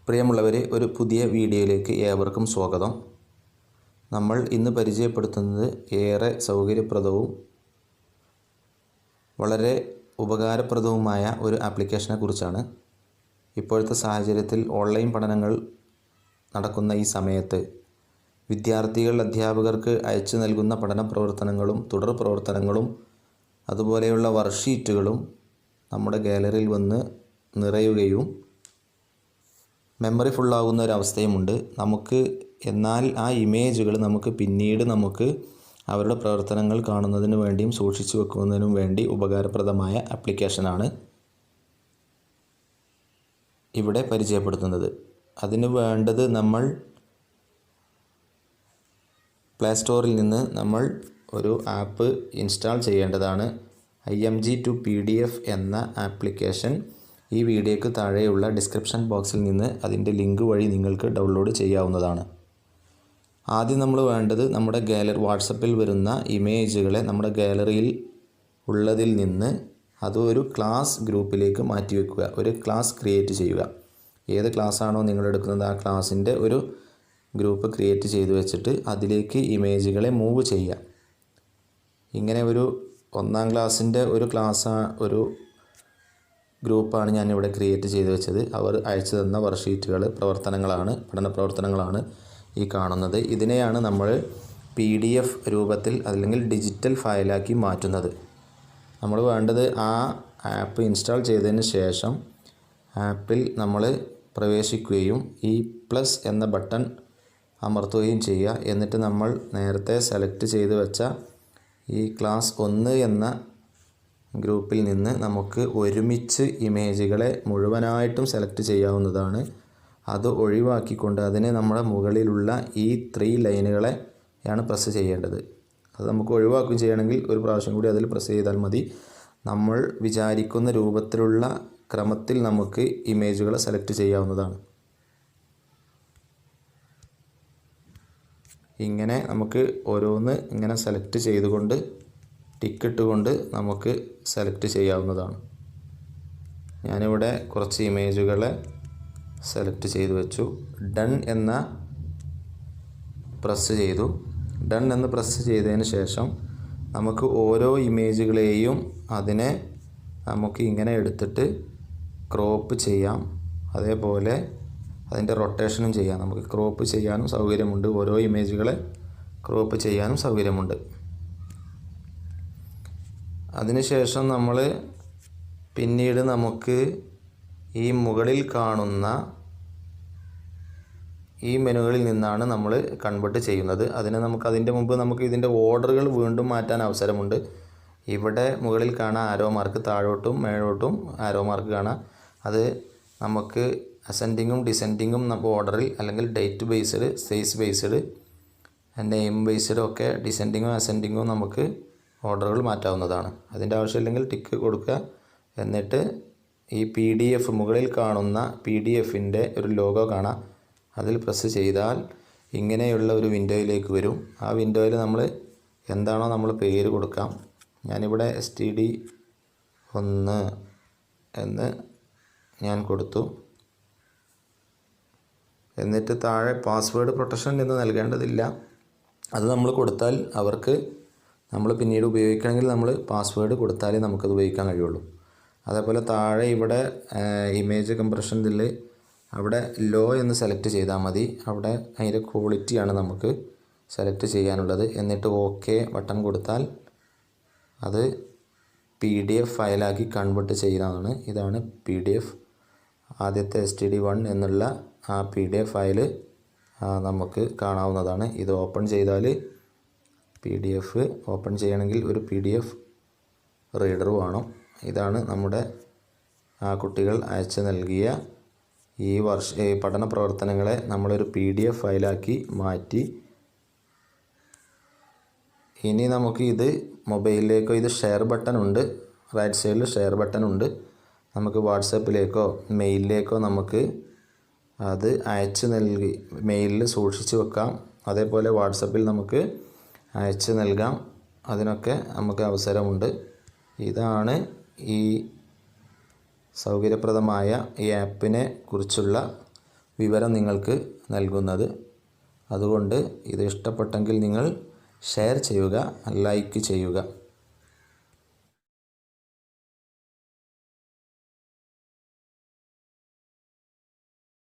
പ്രിയമുള്ളവരെ, ഒരു പുതിയ വീഡിയോയിലേക്ക് ഏവർക്കും സ്വാഗതം. നമ്മൾ ഇന്ന് പരിചയപ്പെടുത്തുന്നത് ഏറെ സൗകര്യപ്രദവും വളരെ ഉപകാരപ്രദവുമായ ഒരു ആപ്ലിക്കേഷനെ കുറിച്ചാണ്. ഇപ്പോഴത്തെ സാഹചര്യത്തിൽ ഓൺലൈൻ പഠനങ്ങൾ നടക്കുന്ന ഈ സമയത്ത് വിദ്യാർത്ഥികൾ അധ്യാപകർക്ക് അയച്ചു നൽകുന്ന പഠന പ്രവർത്തനങ്ങളും തുടർ പ്രവർത്തനങ്ങളും അതുപോലെയുള്ള വർക്ക്ഷീറ്റുകളും നമ്മുടെ ഗാലറിയിൽ വന്ന് നിറയുകയും മെമ്മറി ഫുള്ളാകുന്ന ഒരവസ്ഥയുമുണ്ട്. എന്നാൽ ആ ഇമേജുകൾ പിന്നീട് അവരുടെ പ്രവർത്തനങ്ങൾ കാണുന്നതിന് വേണ്ടിയും സൂക്ഷിച്ചു വെക്കുന്നതിനും വേണ്ടി ഉപകാരപ്രദമായ ആപ്ലിക്കേഷനാണ് ഇവിടെ പരിചയപ്പെടുത്തുന്നത്. അതിന് വേണ്ടത് നമ്മൾ പ്ലേ സ്റ്റോറിൽ നിന്ന് ഒരു ആപ്പ് ഇൻസ്റ്റാൾ ചെയ്യേണ്ടതാണ്. IMG2PDF എന്ന ആപ്ലിക്കേഷൻ ഈ വീഡിയോയ്ക്ക് താഴെയുള്ള ഡിസ്ക്രിപ്ഷൻ ബോക്സിൽ നിന്ന് അതിൻ്റെ ലിങ്ക് വഴി നിങ്ങൾക്ക് ഡൗൺലോഡ് ചെയ്യാവുന്നതാണ്. ആദ്യം നമ്മൾ വേണ്ടത് നമ്മുടെ വാട്സപ്പിൽ വരുന്ന ഇമേജുകളെ നമ്മുടെ ഗാലറിയിൽ ഉള്ളതിൽ നിന്ന് അത് ഒരു ക്ലാസ് ഗ്രൂപ്പിലേക്ക് മാറ്റിവെക്കുക. ഒരു ക്ലാസ് ക്രിയേറ്റ് ചെയ്യുക. ഏത് ക്ലാസ്സാണോ നിങ്ങൾ എടുക്കുന്നത് ആ ക്ലാസ്സിൻ്റെ ഒരു ഗ്രൂപ്പ് ക്രിയേറ്റ് ചെയ്ത് വെച്ചിട്ട് അതിലേക്ക് ഇമേജുകളെ മൂവ് ചെയ്യുക. ഇങ്ങനെ ഒരു 1ാം ക്ലാസ്സിൻ്റെ ഒരു ഗ്രൂപ്പാണ് ഞാനിവിടെ ക്രിയേറ്റ് ചെയ്ത് വെച്ചത്. അവർ അയച്ചു തന്ന വർക്ക്ഷീറ്റുകൾ പഠന പ്രവർത്തനങ്ങളാണ് ഈ കാണുന്നത്. ഇതിനെയാണ് നമ്മൾ PDF രൂപത്തിൽ അല്ലെങ്കിൽ ഡിജിറ്റൽ ഫയലാക്കി മാറ്റുന്നത്. നമ്മൾ വേണ്ടത് ആ ആപ്പ് ഇൻസ്റ്റാൾ ചെയ്തതിന് ശേഷം ആപ്പിൽ നമ്മൾ പ്രവേശിക്കുകയും ഈ പ്ലസ് എന്ന ബട്ടൺ അമർത്തുകയും ചെയ്യുക. എന്നിട്ട് നമ്മൾ നേരത്തെ സെലക്ട് ചെയ്ത് വെച്ച ഈ ക്ലാസ് 1 എന്ന ഗ്രൂപ്പിൽ നിന്ന് നമുക്ക് ഒരുമിച്ച് ഇമേജുകളെ മുഴുവനായിട്ടും സെലക്ട് ചെയ്യാവുന്നതാണ്. അത് ഒഴിവാക്കിക്കൊണ്ട് അതിന് നമ്മുടെ മുകളിലുള്ള ഈ 3 ലൈനുകളെയാണ് പ്രസ് ചെയ്യേണ്ടത്. അത് നമുക്ക് ഒഴിവാക്കുകയും ചെയ്യണമെങ്കിൽ ഒരു പ്രാവശ്യം കൂടി അതിൽ പ്രസ് ചെയ്താൽ മതി. നമ്മൾ വിചാരിക്കുന്ന രൂപത്തിലുള്ള ക്രമത്തിൽ നമുക്ക് ഇമേജുകളെ സെലക്ട് ചെയ്യാവുന്നതാണ്. ഇങ്ങനെ നമുക്ക് ഓരോന്ന് ഇങ്ങനെ സെലക്ട് ചെയ്തുകൊണ്ട് ടിക്കിട്ടുകൊണ്ട് നമുക്ക് സെലക്ട് ചെയ്യാവുന്നതാണ്. ഞാനിവിടെ കുറച്ച് ഇമേജുകളെ സെലക്ട് ചെയ്തു വെച്ചു. ഡൺ എന്ന പ്രസ് ചെയ്തു. ഡൺ എന്ന് പ്രസ് ചെയ്തതിന് ശേഷം നമുക്ക് ഓരോ ഇമേജുകളെയും അതിനെ നമുക്ക് ഇങ്ങനെ എടുത്തിട്ട് ക്രോപ്പ് ചെയ്യാം. അതേപോലെ അതിൻ്റെ റൊട്ടേഷനും ചെയ്യാം. നമുക്ക് ക്രോപ്പ് ചെയ്യാനും സൗകര്യമുണ്ട്. ഓരോ ഇമേജുകളെ ക്രോപ്പ് ചെയ്യാനും സൗകര്യമുണ്ട്. അതിനുശേഷം പിന്നീട് നമുക്ക് ഈ മുകളിൽ കാണുന്ന ഈ മെനുകളിൽ നിന്നാണ് നമ്മൾ കൺവേർട്ട് ചെയ്യുന്നത്. അതിൻ്റെ മുമ്പ് ഇതിൻ്റെ ഓർഡറുകൾ വീണ്ടും മാറ്റാൻ അവസരമുണ്ട്. ഇവിടെ മുകളിൽ കാണാം ആരോ മാർക്ക്, താഴോട്ടും മേലോട്ടും ആരോ മാർക്ക് കാണാം. അത് നമുക്ക് അസെൻഡിങ്ങും ഡിസെൻഡിങ്ങും ഓർഡറിൽ അല്ലെങ്കിൽ date based, size based, name based ഒക്കെ ഡിസെൻഡിങ്ങും അസെൻഡിങ്ങും നമുക്ക് ഓർഡറുകൾ മാറ്റാവുന്നതാണ്. അതിൻ്റെ ആവശ്യമില്ലെങ്കിൽ ടിക്ക് കൊടുക്കുക. എന്നിട്ട് ഈ PDF മുകളിൽ കാണുന്ന PDFൻ്റെ ഒരു ലോഗോ കാണാം. അതിൽ പ്രസ് ചെയ്താൽ ഇങ്ങനെയുള്ള ഒരു വിൻഡോയിലേക്ക് വരും. ആ വിൻഡോയിൽ എന്താണോ നമ്മൾ പേര് കൊടുക്കാം. ഞാനിവിടെ STD1 എന്ന് ഞാൻ കൊടുത്തു. എന്നിട്ട് താഴെ പാസ്വേഡ് പ്രൊട്ടക്ഷൻ എന്ന് നൽകേണ്ടതില്ല. അത് നമ്മൾ കൊടുത്താൽ നമ്മൾ പിന്നീട് ഉപയോഗിക്കണമെങ്കിൽ നമ്മൾ പാസ്വേഡ് കൊടുത്താലേ നമുക്കത് ഉപയോഗിക്കാൻ കഴിയുള്ളൂ. അതേപോലെ താഴെ ഇവിടെ ഇമേജ് കംപ്രഷനിൽ അവിടെ ലോ എന്ന് സെലക്ട് ചെയ്താൽ മതി. അവിടെ അതിൻ്റെ ക്വാളിറ്റിയാണ് നമുക്ക് സെലക്ട് ചെയ്യാനുള്ളത്. എന്നിട്ട് OK ബട്ടൺ കൊടുത്താൽ അത് PDF ഫയലാക്കി കൺവേർട്ട് ചെയ്യുന്നതാണ്. ഇതാണ് PDF. ആദ്യത്തെ STD1 എന്നുള്ള ആ PDF ഫയൽ നമുക്ക് കാണാവുന്നതാണ്. ഇത് ഓപ്പൺ ചെയ്താൽ PDF ഓപ്പൺ ചെയ്യണമെങ്കിൽ ഒരു PDF റീഡർ വേണം. ഇതാണ് നമ്മുടെ കുട്ടികൾ അയച്ചു നൽകിയ ഈ പഠന പ്രവർത്തനങ്ങളെ നമ്മളൊരു PDF ഫയലാക്കി മാറ്റി. ഇനി ഇത് മൊബൈലിലേക്കോ, ഇത് ഷെയർ ബട്ടൺ ഉണ്ട്, റൈറ്റ് സൈഡിൽ ഷെയർ ബട്ടൺ ഉണ്ട്. നമുക്ക് വാട്സപ്പിലേക്കോ മെയിലിലേക്കോ അത് അയച്ചു നൽകി മെയിലിൽ സൂക്ഷിച്ച് വെക്കാം. അതേപോലെ വാട്സപ്പിൽ നമുക്ക് അയച്ചു നൽകാം. അതിനൊക്കെ നമുക്ക് അവസരമുണ്ട്. ഇതാണ് ഈ സൗകര്യപ്രദമായ ഈ ആപ്പിനെ കുറിച്ചുള്ള വിവരം നിങ്ങൾക്ക് നൽകുന്നത്. അതുകൊണ്ട് ഇത് ഇഷ്ടപ്പെട്ടെങ്കിൽ നിങ്ങൾ ഷെയർ ചെയ്യുക, ലൈക്ക് ചെയ്യുക.